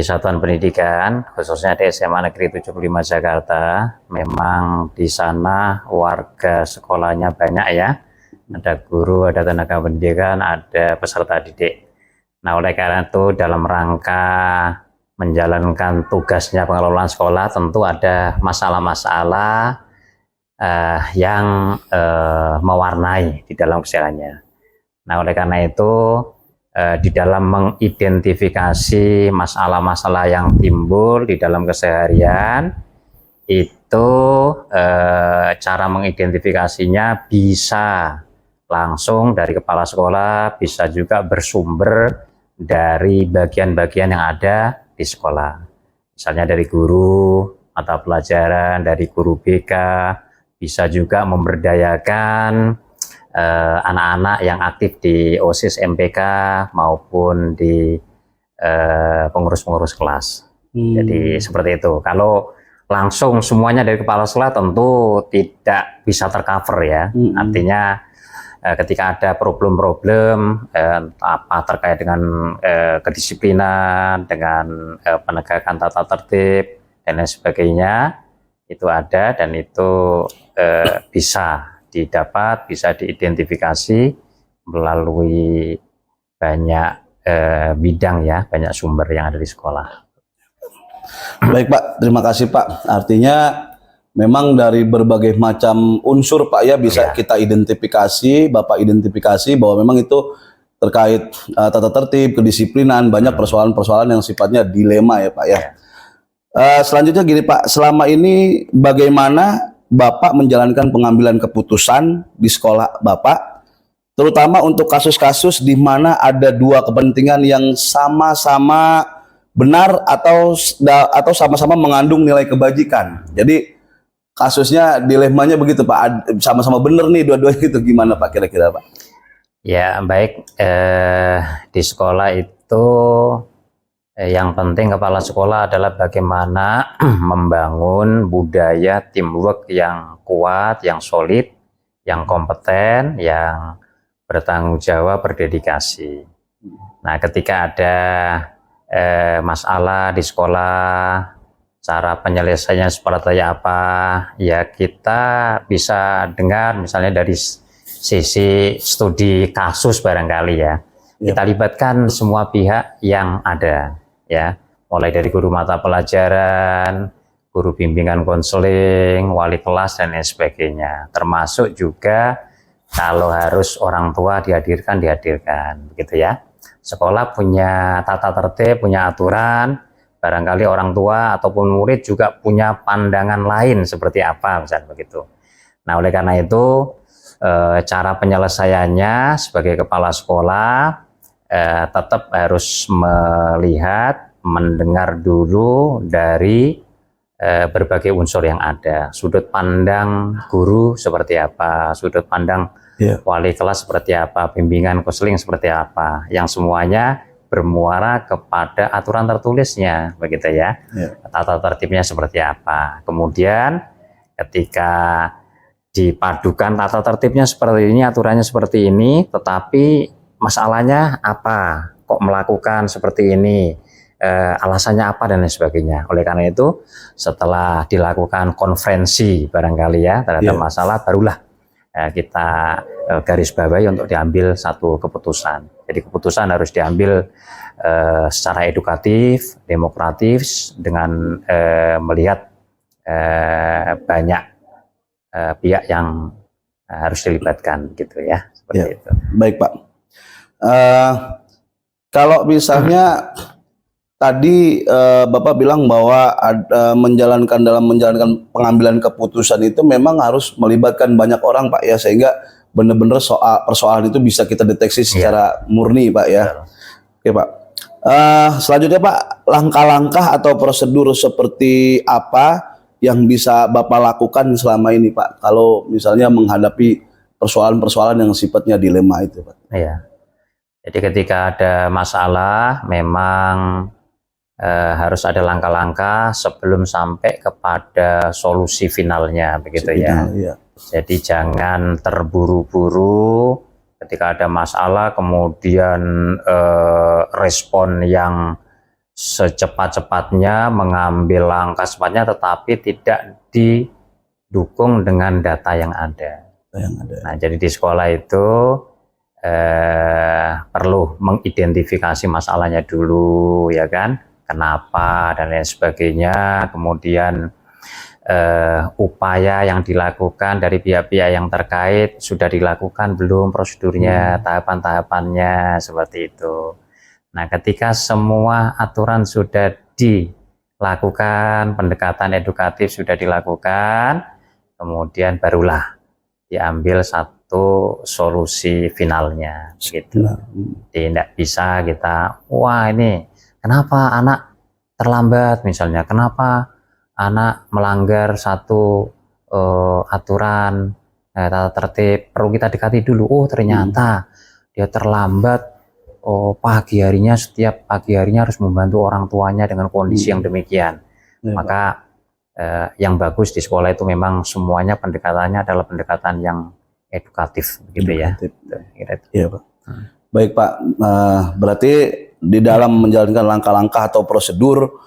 di satuan pendidikan, khususnya di SMA Negeri 75 Jakarta, memang di sana warga sekolahnya banyak ya. Ada guru, ada tenaga pendidikan, ada peserta didik. Nah, oleh karena itu dalam rangka menjalankan tugasnya pengelolaan sekolah, tentu ada masalah-masalah yang mewarnai di dalam kesehariannya. Nah, oleh karena itu di dalam mengidentifikasi masalah-masalah yang timbul di dalam keseharian itu cara mengidentifikasinya bisa langsung dari kepala sekolah, bisa juga bersumber dari bagian-bagian yang ada di sekolah. Misalnya dari guru, mata pelajaran, dari guru BK, bisa juga memberdayakan anak-anak yang aktif di OSIS MPK maupun di pengurus-pengurus kelas. Jadi seperti itu. Kalau langsung semuanya dari kepala sekolah tentu tidak bisa tercover ya. Artinya ketika ada problem-problem apa terkait dengan kedisiplinan, dengan penegakan tata tertib dan lain sebagainya, itu ada dan itu bisa didapat, bisa diidentifikasi melalui banyak bidang ya, banyak sumber yang ada di sekolah. Baik Pak, terima kasih Pak. Artinya memang dari berbagai macam unsur Pak ya bisa kita identifikasi, Bapak identifikasi bahwa memang itu terkait tata tertib, kedisiplinan, banyak persoalan-persoalan yang sifatnya dilema ya Pak ya. Selanjutnya gini Pak, selama ini bagaimana Bapak menjalankan pengambilan keputusan di sekolah Bapak, terutama untuk kasus-kasus di mana ada dua kepentingan yang sama-sama benar atau sama-sama mengandung nilai kebajikan. Jadi kasusnya dilemanya begitu Pak, sama-sama benar nih dua-duanya, itu gimana Pak kira-kira Pak? Ya baik, di sekolah itu yang penting kepala sekolah adalah bagaimana membangun budaya teamwork yang kuat, yang solid, yang kompeten, yang bertanggung jawab, berdedikasi. Nah, ketika ada masalah di sekolah, cara penyelesaiannya seperti apa, ya kita bisa dengar misalnya dari sisi studi kasus barangkali ya. Kita libatkan semua pihak yang ada ya, mulai dari guru mata pelajaran, guru bimbingan konseling, wali kelas dan lain sebagainya. Termasuk juga kalau harus orang tua dihadirkan, begitu ya. Sekolah punya tata tertib, punya aturan, barangkali orang tua ataupun murid juga punya pandangan lain seperti apa, misalnya begitu. Nah, oleh karena itu cara penyelesaiannya sebagai kepala sekolah tetap harus melihat, mendengar dulu dari berbagai unsur yang ada. Sudut pandang guru seperti apa, sudut pandang wali kelas seperti apa, bimbingan konseling seperti apa, yang semuanya bermuara kepada aturan tertulisnya, begitu ya. Tata tertibnya seperti apa. Kemudian ketika dipadukan tata tertibnya seperti ini, aturannya seperti ini, tetapi masalahnya apa? Kok melakukan seperti ini? Alasannya apa dan lain sebagainya. Oleh karena itu, setelah dilakukan konferensi barangkali ya terhadap masalah, barulah kita garis bawahi untuk diambil satu keputusan. Jadi keputusan harus diambil secara edukatif, demokratis, dengan melihat banyak pihak yang harus dilibatkan, gitu ya. Seperti itu. Baik Pak. Kalau misalnya tadi Bapak bilang bahwa dalam menjalankan pengambilan keputusan itu memang harus melibatkan banyak orang Pak ya, sehingga benar-benar persoalan itu bisa kita deteksi secara murni Pak ya. Oke Pak. Selanjutnya Pak, langkah-langkah atau prosedur seperti apa yang bisa Bapak lakukan selama ini Pak, kalau misalnya menghadapi persoalan-persoalan yang sifatnya dilema itu Pak? Iya. Jadi ketika ada masalah memang harus ada langkah-langkah sebelum sampai kepada solusi finalnya, begitu ya. Jadi jangan terburu-buru ketika ada masalah kemudian respon yang secepat-cepatnya mengambil langkah cepatnya, tetapi tidak didukung dengan data yang ada. Nah, jadi di sekolah itu perlu mengidentifikasi masalahnya dulu, ya kan, kenapa dan lain sebagainya. Kemudian upaya yang dilakukan dari pihak-pihak yang terkait sudah dilakukan belum prosedurnya, tahapan-tahapannya, seperti itu. Nah, ketika semua aturan sudah dilakukan, pendekatan edukatif sudah dilakukan, kemudian barulah diambil satu solusi finalnya, gitu. Tidak bisa kita, wah ini kenapa anak terlambat misalnya, kenapa anak melanggar satu aturan tata tertib, perlu kita dekati dulu. Oh ternyata dia terlambat, pagi harinya, setiap pagi harinya harus membantu orang tuanya dengan kondisi yang demikian. Maka yang bagus di sekolah itu memang semuanya pendekatannya adalah pendekatan yang edukatif, gitu ya. Iya Pak. Baik Pak, berarti di dalam menjalankan langkah-langkah atau prosedur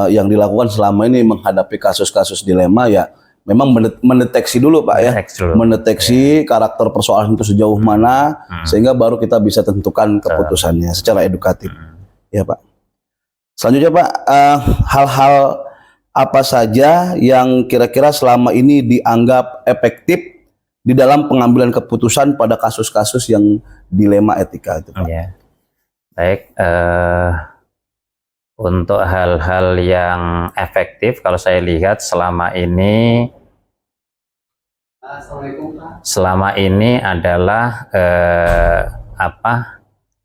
yang dilakukan selama ini menghadapi kasus-kasus dilema, ya memang mendeteksi dulu Pak ya, mendeteksi karakter persoalan itu sejauh mana, sehingga baru kita bisa tentukan keputusannya secara edukatif. Ya Pak. Selanjutnya Pak, hal-hal apa saja yang kira-kira selama ini dianggap efektif di dalam pengambilan keputusan pada kasus-kasus yang dilema etika itu Pak? Ya. Baik, untuk hal-hal yang efektif kalau saya lihat selama ini adalah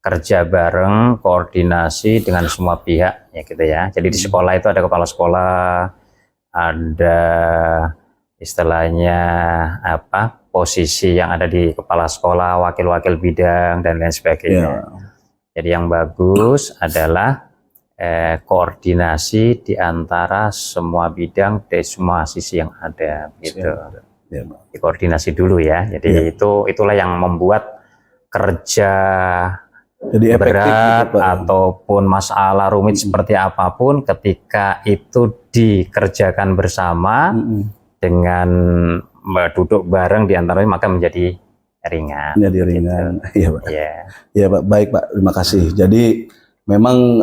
kerja bareng, koordinasi dengan semua pihak, ya gitu ya. Jadi di sekolah itu ada kepala sekolah, ada istilahnya posisi yang ada di kepala sekolah, wakil-wakil bidang dan lain sebagainya. Jadi yang bagus adalah koordinasi di antara semua bidang dari semua sisi yang ada, gitu. Koordinasi dulu ya. Jadi itulah yang membuat kerja jadi berat gitu, ataupun masalah rumit seperti apapun, ketika itu dikerjakan bersama dengan duduk bareng di antaranya, maka menjadi ringan. Menjadi ringan. Iya Pak. Iya Pak. Baik Pak. Terima kasih. Jadi memang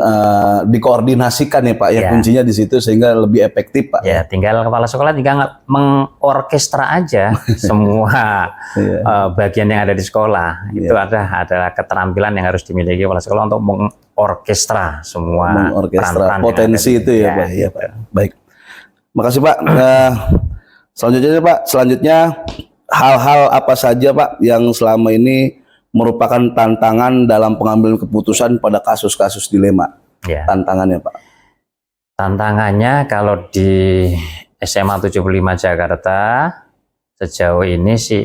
dikoordinasikan ya Pak ya, kuncinya di situ sehingga lebih efektif Pak. Ya, tinggal kepala sekolah juga mengorkestra aja semua bagian yang ada di sekolah. Itu adalah keterampilan yang harus dimiliki kepala sekolah untuk mengorkestra semua peran-peran potensi itu ya Pak. Iya Pak. Baik. Makasih Pak. Selanjutnya hal-hal apa saja Pak yang selama ini merupakan tantangan dalam pengambilan keputusan pada kasus-kasus dilema? Tantangannya Pak. Tantangannya kalau di SMA 75 Jakarta sejauh ini sih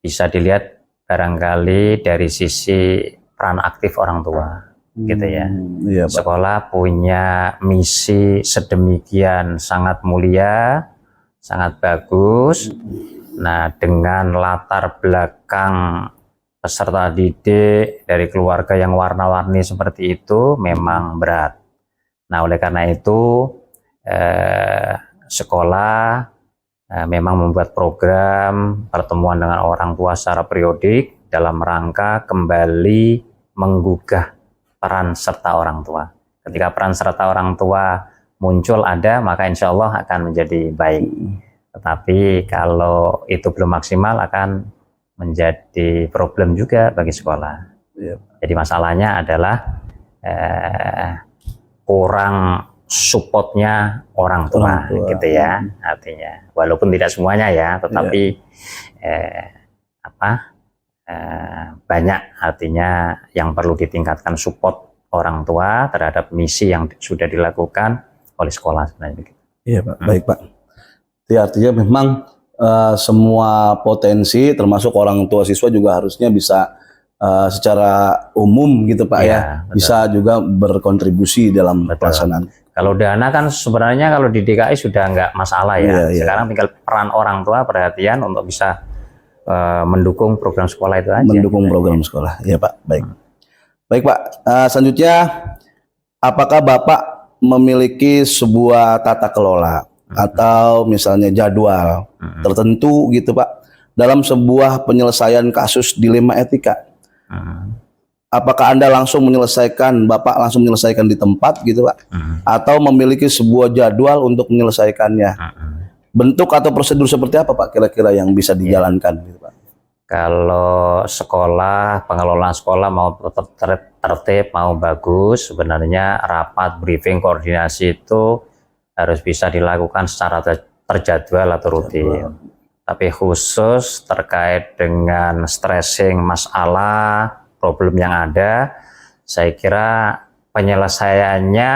bisa dilihat barangkali dari sisi peran aktif orang tua, gitu ya. Sekolah punya misi sedemikian sangat mulia, sangat bagus. Nah, dengan latar belakang peserta didik dari keluarga yang warna-warni seperti itu memang berat. Nah, oleh karena itu sekolah memang membuat program pertemuan dengan orang tua secara periodik dalam rangka kembali menggugah peran serta orang tua. Ketika peran serta orang tua muncul ada, maka insya Allah akan menjadi baik. Tetapi kalau itu belum maksimal akan menjadi problem juga bagi sekolah. Jadi masalahnya adalah kurang supportnya orang tua, gitu ya. Artinya walaupun tidak semuanya ya, tetapi banyak artinya yang perlu ditingkatkan support orang tua terhadap misi yang sudah dilakukan oleh sekolah sebenarnya. Iya Pak. Baik Pak. Artinya memang semua potensi termasuk orang tua siswa juga harusnya bisa secara umum gitu Pak ya, bisa juga berkontribusi dalam pelaksanaan. Kalau dana kan sebenarnya kalau di DKI sudah nggak masalah ya. Sekarang tinggal peran orang tua perhatian untuk bisa mendukung program sekolah itu aja. Mendukung program sekolah, ya Pak. Baik. Baik Pak, selanjutnya apakah Bapak memiliki sebuah tata kelola atau misalnya jadwal tertentu gitu Pak dalam sebuah penyelesaian kasus dilema etika? Apakah Anda langsung menyelesaikan, Bapak langsung menyelesaikan di tempat gitu Pak? Atau memiliki sebuah jadwal untuk menyelesaikannya? Bentuk atau prosedur seperti apa Pak kira-kira yang bisa dijalankan gitu Pak? Kalau sekolah, pengelolaan sekolah mau tetap tertib, mau bagus, sebenarnya rapat, briefing, koordinasi itu harus bisa dilakukan secara terjadwal atau rutin. Tapi khusus terkait dengan stressing masalah, problem yang ada, saya kira penyelesaiannya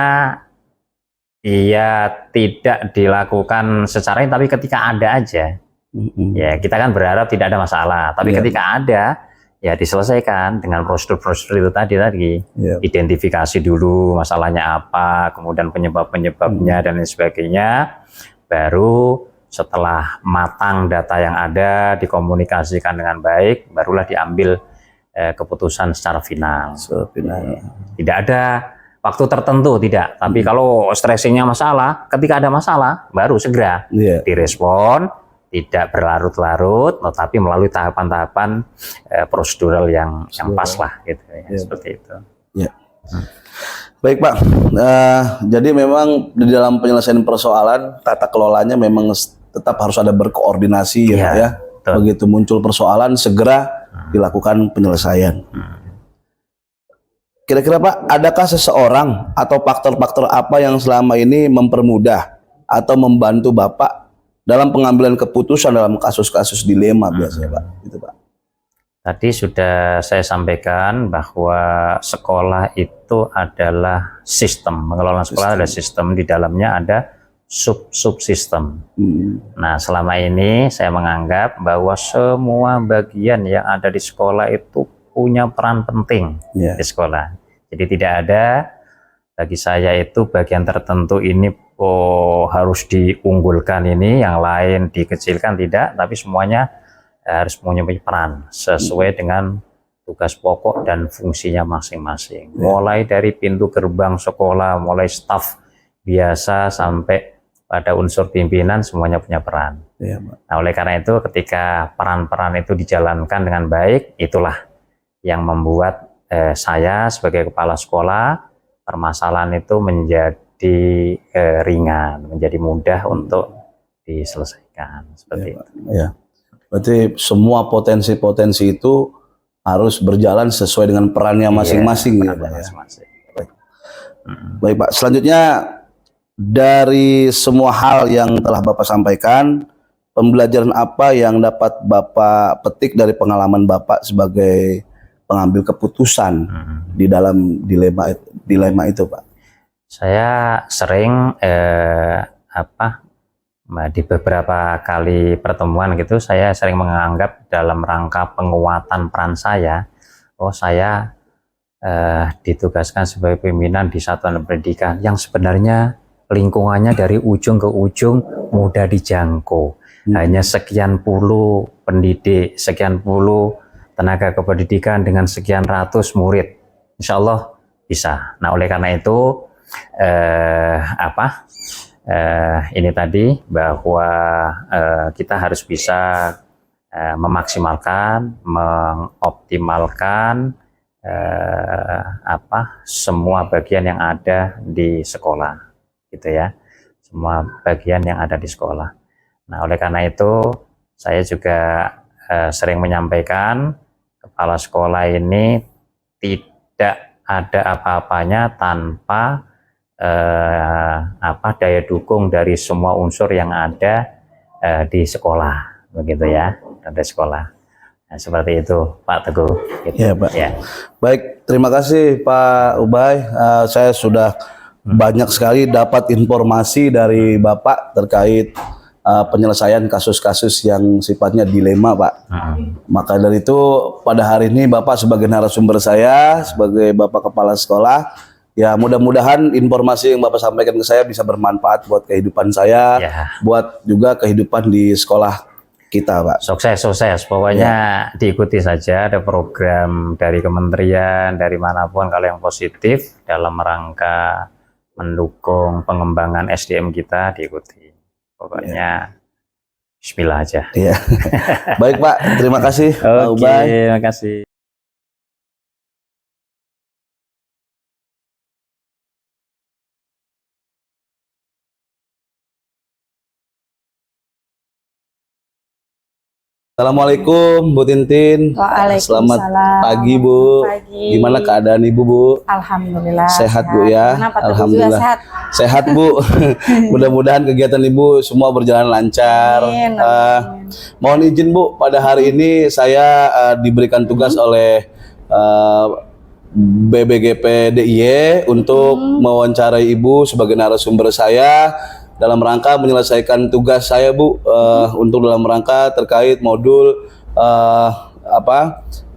ya tidak dilakukan secara ini, tapi ketika ada aja. Ya, kita kan berharap tidak ada masalah, tapi ketika ada, ya diselesaikan dengan prosedur-prosedur itu tadi. Identifikasi dulu masalahnya apa, kemudian penyebab-penyebabnya dan lain sebagainya. Baru setelah matang data yang ada, dikomunikasikan dengan baik, barulah diambil keputusan secara final. Tidak ada waktu tertentu, tidak. Tapi kalau stressingnya masalah, ketika ada masalah, baru segera direspon. Tidak berlarut-larut, tetapi melalui tahapan-tahapan prosedural yang pas lah, gitu ya, seperti itu. Baik Pak, jadi memang di dalam penyelesaian persoalan tata kelolanya memang tetap harus ada berkoordinasi ya. Begitu muncul persoalan segera dilakukan penyelesaian. Kira-kira Pak, adakah seseorang atau faktor-faktor apa yang selama ini mempermudah atau membantu Bapak dalam pengambilan keputusan dalam kasus-kasus dilema biasanya Pak? Gitu Pak. Tadi sudah saya sampaikan bahwa sekolah itu adalah sistem, mengelola sekolah ada sistem, di dalamnya ada subsistem. Nah, selama ini saya menganggap bahwa semua bagian yang ada di sekolah itu punya peran penting di sekolah. Jadi tidak ada bagi saya itu bagian tertentu ini harus diunggulkan, ini yang lain dikecilkan, tidak, tapi semuanya harus mempunyai peran sesuai dengan tugas pokok dan fungsinya masing-masing. Mulai dari pintu gerbang sekolah, mulai staf biasa sampai pada unsur pimpinan, semuanya punya peran. Nah, oleh karena itu ketika peran-peran itu dijalankan dengan baik, itulah yang membuat saya sebagai kepala sekolah, permasalahan itu menjadi ringan, menjadi mudah untuk diselesaikan, seperti itu. Berarti semua potensi-potensi itu harus berjalan sesuai dengan perannya masing-masing. Baik Pak, selanjutnya dari semua hal yang telah Bapak sampaikan, pembelajaran apa yang dapat Bapak petik dari pengalaman Bapak sebagai pengambil keputusan di dalam dilema itu Pak? Saya sering di beberapa kali pertemuan gitu, saya sering menganggap dalam rangka penguatan peran saya, saya ditugaskan sebagai pimpinan di satuan pendidikan yang sebenarnya lingkungannya dari ujung ke ujung mudah dijangkau. Hanya sekian puluh pendidik, sekian puluh tenaga kependidikan dengan sekian ratus murid, insya Allah bisa. Nah, oleh karena itu ini tadi bahwa kita harus bisa memaksimalkan, mengoptimalkan semua bagian yang ada di sekolah, gitu ya, semua bagian yang ada di sekolah. Nah, oleh karena itu saya juga sering menyampaikan, kepala sekolah ini tidak ada apa-apanya tanpa daya dukung dari semua unsur yang ada di sekolah, begitu ya, dari sekolah. Nah, seperti itu Pak Teguh. Gitu. Ya Pak. Baik, terima kasih Pak Ubay. Saya sudah banyak sekali dapat informasi dari Bapak terkait penyelesaian kasus-kasus yang sifatnya dilema Pak. Maka dari itu pada hari ini Bapak sebagai narasumber saya, sebagai Bapak Kepala Sekolah, ya mudah-mudahan informasi yang Bapak sampaikan ke saya bisa bermanfaat buat kehidupan saya, buat juga kehidupan di sekolah kita, Pak. Sukses. Pokoknya diikuti saja, ada program dari kementerian, dari manapun kalau yang positif dalam rangka mendukung pengembangan SDM kita diikuti. Pokoknya bismillah aja. Iya. Baik, Pak. Terima kasih, Pak Oke, Ubay. terima kasih. Assalamualaikum, Bu Tintin. Waalaikumsalam. Selamat pagi, Bu. Pagi. Gimana keadaan Ibu, Bu? Alhamdulillah. Sehat, Bu, ya? Gimana, Pak Teguh Alhamdulillah. juga sehat. Sehat, Bu. Mudah-mudahan kegiatan Ibu semua berjalan lancar. Amin, Mohon izin, Bu, pada hari ini saya diberikan tugas oleh BBGP DIY untuk mewawancarai Ibu sebagai narasumber saya dalam rangka menyelesaikan tugas saya, Bu, untuk dalam rangka terkait modul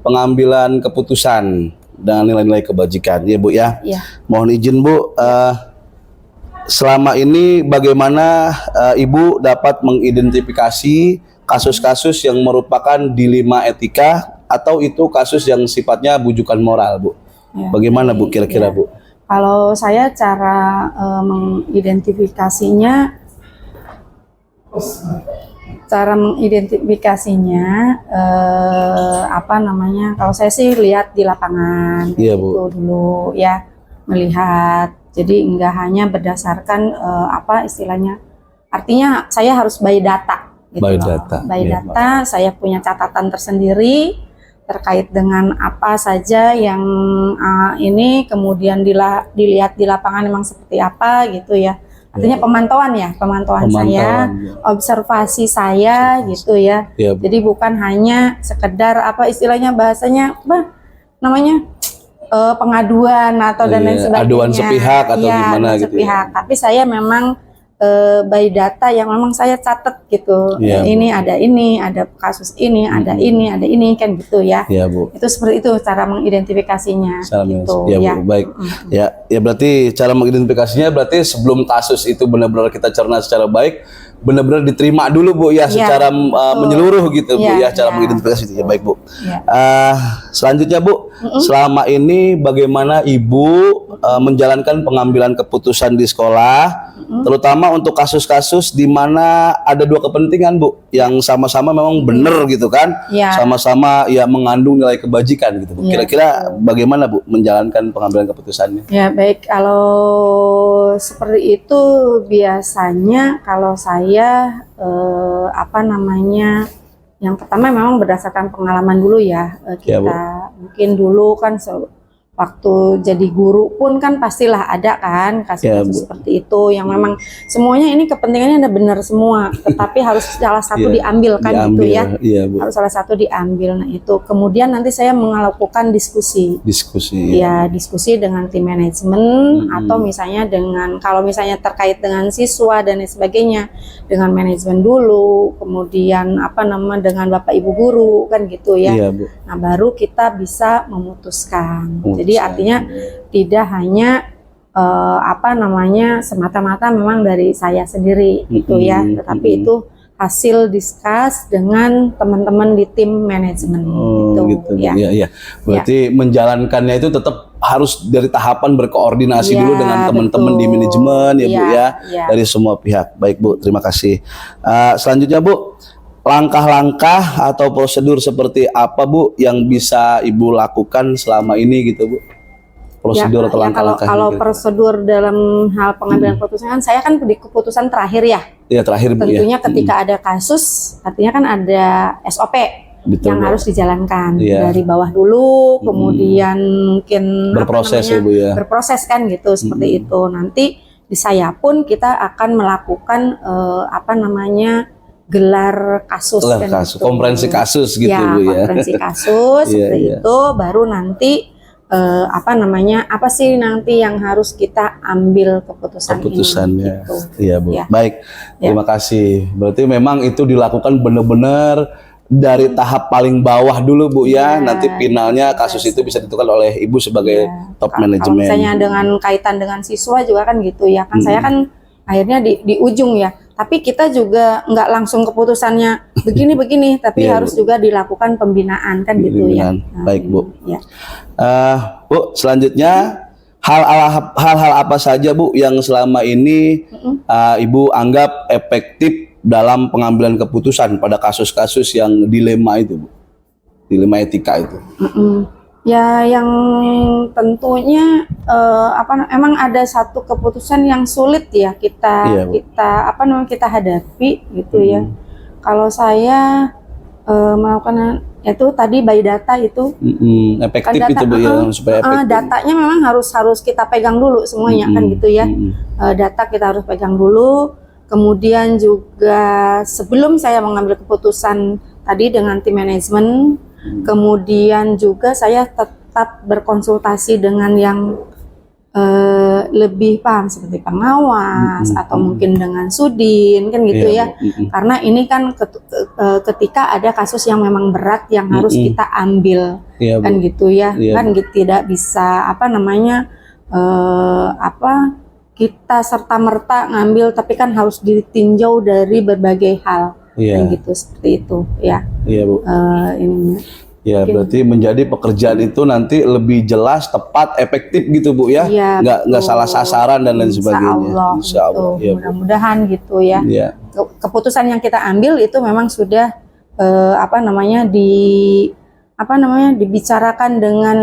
pengambilan keputusan dengan nilai-nilai kebajikan, ya, Bu, ya. Iya. Mohon izin, Bu, selama ini bagaimana Ibu dapat mengidentifikasi kasus-kasus yang merupakan dilema etika atau itu kasus yang sifatnya bujukan moral, Bu? Ya. Bagaimana, Bu, kira-kira, Ya. Bu? Kalau saya cara mengidentifikasinya, kalau saya sih lihat di lapangan, Iya, gitu Bu. dulu ya, melihat. Jadi enggak hanya berdasarkan istilahnya, artinya saya harus by data. Gitu By loh. data, By iya, data, saya punya catatan tersendiri terkait dengan apa saja yang ini kemudian dilihat di lapangan memang seperti apa gitu ya. Artinya pemantauan saya, observasi saya gitu ya. Ya, Bu. Jadi bukan hanya sekedar istilahnya bahasanya pengaduan atau dan lain sebagainya. Aduan sepihak atau ya, gimana aduan gitu sepihak. ya. Tapi saya memang by data yang memang saya catat gitu. Iya, Ini ada kasus ini, ada ini kan gitu ya. Ya, Bu. Itu seperti itu cara mengidentifikasinya gitu Ya, Bu. Baik. Ya berarti cara mengidentifikasinya berarti sebelum kasus itu benar-benar kita cerna secara baik, benar-benar diterima dulu, Bu, ya, secara menyeluruh gitu, Bu, ya, cara mengidentifikasi itu. Ya, baik, Bu. Ya. Selanjutnya, Bu, selama ini bagaimana Ibu menjalankan pengambilan keputusan di sekolah, terutama untuk kasus-kasus di mana ada dua kepentingan, Bu, yang sama-sama memang benar gitu kan, Ya. sama-sama ya mengandung nilai kebajikan gitu, Bu. Ya, Kira-kira bagaimana, Bu, menjalankan pengambilan keputusannya? Ya, baik, kalau seperti itu biasanya kalau saya yang pertama memang berdasarkan pengalaman dulu ya, kita mungkin dulu kan waktu jadi guru pun kan pastilah ada kan kasus-kasus seperti itu yang memang semuanya ini kepentingannya ada benar semua, tetapi harus salah satu diambil kan gitu ya. Iya, Bu. Harus salah satu diambil. Nah, itu kemudian nanti saya melakukan diskusi. Ya, diskusi dengan tim manajemen atau misalnya kalau misalnya terkait dengan siswa dan lain sebagainya dengan manajemen dulu, kemudian dengan Bapak Ibu guru kan gitu ya. Iya, Bu. Nah, baru kita bisa memutuskan. Jadi artinya tidak hanya semata-mata memang dari saya sendiri gitu ya, tetapi itu hasil diskus dengan teman-teman di tim manajemen gitu ya. Iya. Berarti menjalankannya itu tetap harus dari tahapan berkoordinasi dulu dengan teman-teman di manajemen ya, Bu, ya, dari semua pihak. Baik, Bu, terima kasih. Selanjutnya, Bu, langkah-langkah atau prosedur seperti apa, Bu, yang bisa Ibu lakukan selama ini gitu, Bu? Prosedur atau langkah-langkah? Kalau prosedur dalam hal pengambilan keputusan kan saya kan di keputusan terakhir ya. Iya, terakhir, Bu. Tentunya ketika ada kasus, artinya kan ada SOP yang harus dijalankan dari bawah dulu, kemudian mungkin berproses ya, Bu, ya. Berproses kan gitu, seperti itu. Nanti di saya pun kita akan melakukan gelar kasus, konferensi kasus gitu, Bu, ya. Konferensi kasus seperti itu, baru nanti apa sih nanti yang harus kita ambil keputusannya gitu. Iya, Bu. Ya. Baik, terima kasih. Berarti memang itu dilakukan benar-benar dari tahap paling bawah dulu, Bu, ya. Nanti finalnya kasus itu bisa ditentukan oleh Ibu sebagai top manajemen. Kalau misalnya dengan kaitan dengan siswa juga kan gitu ya, kan saya kan akhirnya di ujung ya. Tapi kita juga nggak langsung keputusannya begini-begini, tapi Iya, harus Bu. juga dilakukan pembinaan kan gitu ya. Pembinaan. Baik, Bu. Ya. Bu, selanjutnya hal-hal apa saja Bu yang selama ini Ibu anggap efektif dalam pengambilan keputusan pada kasus-kasus yang dilema itu, Bu? Dilema etika itu. Ya, yang tentunya emang ada satu keputusan yang sulit ya kita Iya, Bu. kita hadapi gitu ya. Kalau saya melakukan itu tadi by data itu Efektif kan itu Bu ya, supaya efektif. datanya memang harus kita pegang dulu semuanya kan gitu ya. Data kita harus pegang dulu. Kemudian juga sebelum saya mengambil keputusan tadi dengan tim manajemen, kemudian juga saya tetap berkonsultasi dengan yang lebih paham seperti pengawas atau mungkin dengan sudin kan gitu Iya, ya. Karena ini kan ketika ada kasus yang memang berat yang harus kita ambil Iya, Bu. kan gitu ya. Iya, Kan tidak bisa kita serta-merta ngambil, tapi kan harus ditinjau dari berbagai hal Iya. kan gitu, seperti itu ya. Iya, Bu. Ininya. Ya, berarti menjadi pekerjaan itu nanti lebih jelas, tepat, efektif gitu Bu ya. Iya, Nggak betul. salah sasaran dan lain sebagainya. Insya Allah, Iya, Bu. mudah-mudahan gitu ya. Iya. Keputusan yang kita ambil itu memang sudah dibicarakan dengan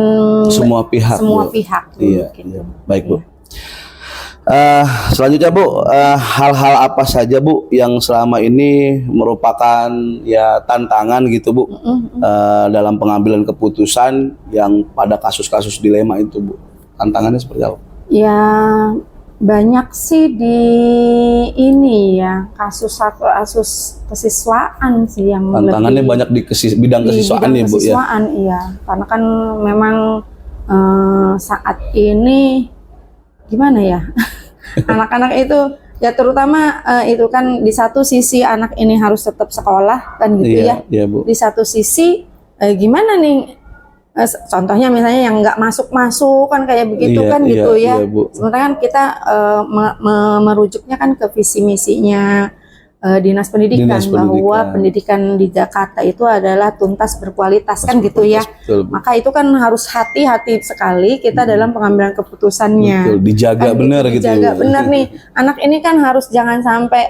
Semua pihak. semua Bu. pihak. Iya, gitu. iya. Baik, Bu. Selanjutnya Bu, hal-hal apa saja Bu yang selama ini merupakan ya tantangan gitu Bu dalam pengambilan keputusan yang pada kasus-kasus dilema itu Bu? Tantangannya seperti apa? Ya banyak sih di ini ya, kasus kesiswaan sih yang Tantangannya lebih banyak di bidang kesiswaan ya Bu ya? kesiswaan, iya. Karena kan memang saat ini gimana ya, anak-anak itu ya terutama itu kan di satu sisi anak ini harus tetap sekolah kan gitu ya. Iya, Bu. Di satu sisi gimana nih, contohnya misalnya yang nggak masuk kan kayak begitu Iya, kan iya, gitu ya. iya, Bu. Sementara kan kita merujuknya kan ke visi misinya Dinas Pendidikan, Dinas Pendidikan. bahwa pendidikan di Jakarta itu adalah tuntas berkualitas kan gitu ya. Betul, Bu. Maka itu kan harus hati-hati sekali kita dalam pengambilan keputusannya. Betul, dijaga Kan benar gitu. dijaga benar nih. Anak ini kan harus jangan sampai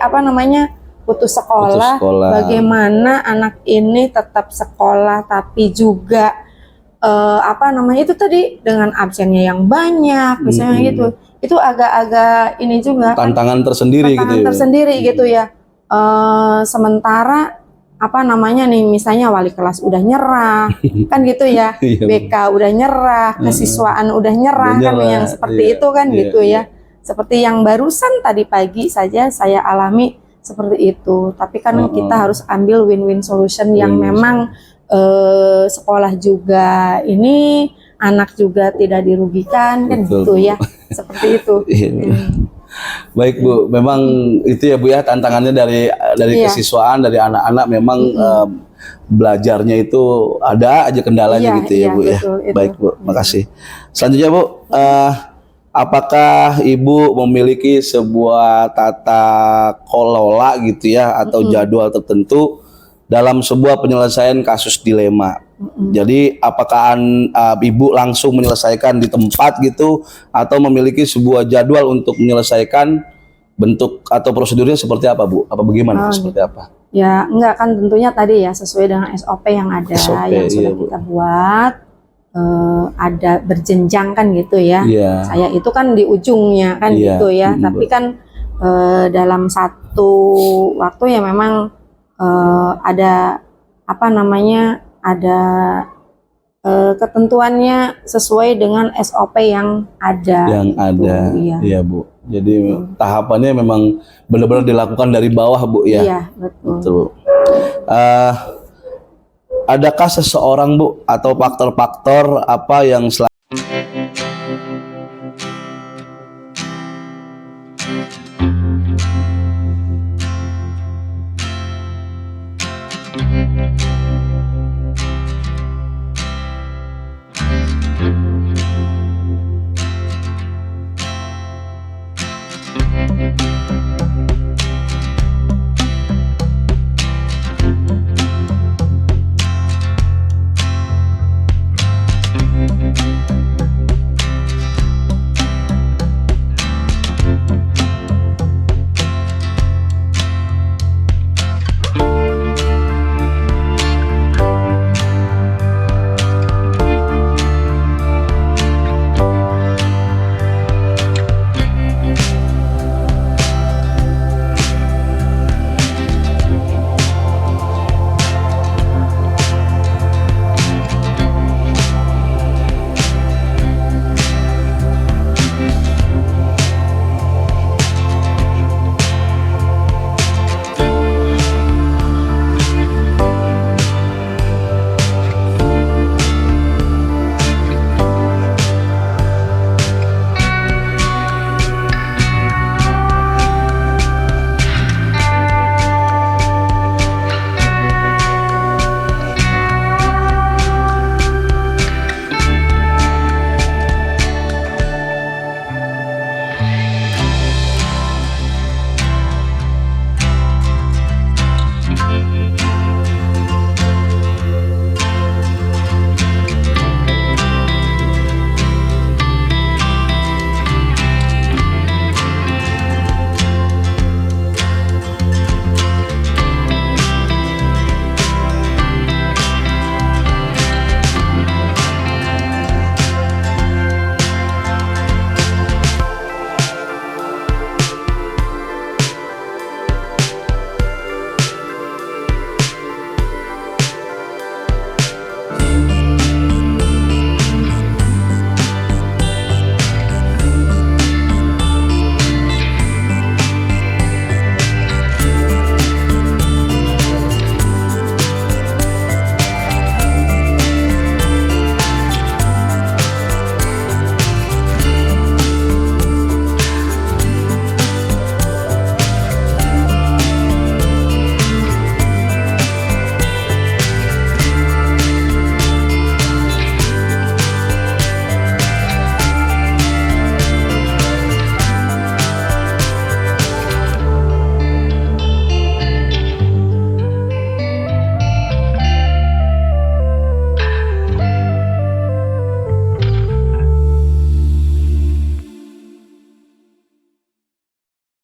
putus sekolah. Putus sekolah. Bagaimana anak ini tetap sekolah tapi juga itu tadi dengan absennya yang banyak misalnya gitu. Itu agak-agak ini juga Tantangan tersendiri gitu tantangan ya. tersendiri gitu ya. Sementara misalnya wali kelas udah nyerah kan gitu ya, Iya, Bu. BK udah nyerah, kesiswaan udah nyerah kan, nyerah, yang seperti iya, itu kan iya, gitu iya. ya. Seperti yang barusan tadi pagi saja saya alami seperti itu. Tapi kan kita harus ambil win-win solution yang Win-win memang sekolah juga ini, anak juga tidak dirugikan kan Betul, gitu Bu. ya. Seperti itu. Iya. Baik Bu, memang itu ya Bu ya tantangannya dari Iya. kesiswaan, dari anak-anak memang belajarnya itu ada aja kendalanya Iya, gitu ya iya, Bu ya. betul, itu. Baik Bu, makasih. Selanjutnya Bu, apakah Ibu memiliki sebuah tata kelola gitu ya atau jadwal tertentu dalam sebuah penyelesaian kasus dilema? Jadi apakah Ibu langsung menyelesaikan di tempat gitu atau memiliki sebuah jadwal untuk menyelesaikan, bentuk atau prosedurnya seperti apa Bu? Apa bagaimana? Seperti apa? Ya enggak, kan tentunya tadi ya sesuai dengan SOP yang ada, SOP, yang sudah iya, Bu. kita buat, ada berjenjang kan gitu ya. Iya. Saya itu kan di ujungnya kan Iya, gitu ya. Tapi kan dalam satu waktu ya memang ada ada ketentuannya sesuai dengan SOP yang ada. Yang ada, Iya. iya Bu. Jadi tahapannya memang benar-benar dilakukan dari bawah Bu ya. Iya, betul. Betul. Adakah seseorang Bu atau faktor-faktor apa yang selalu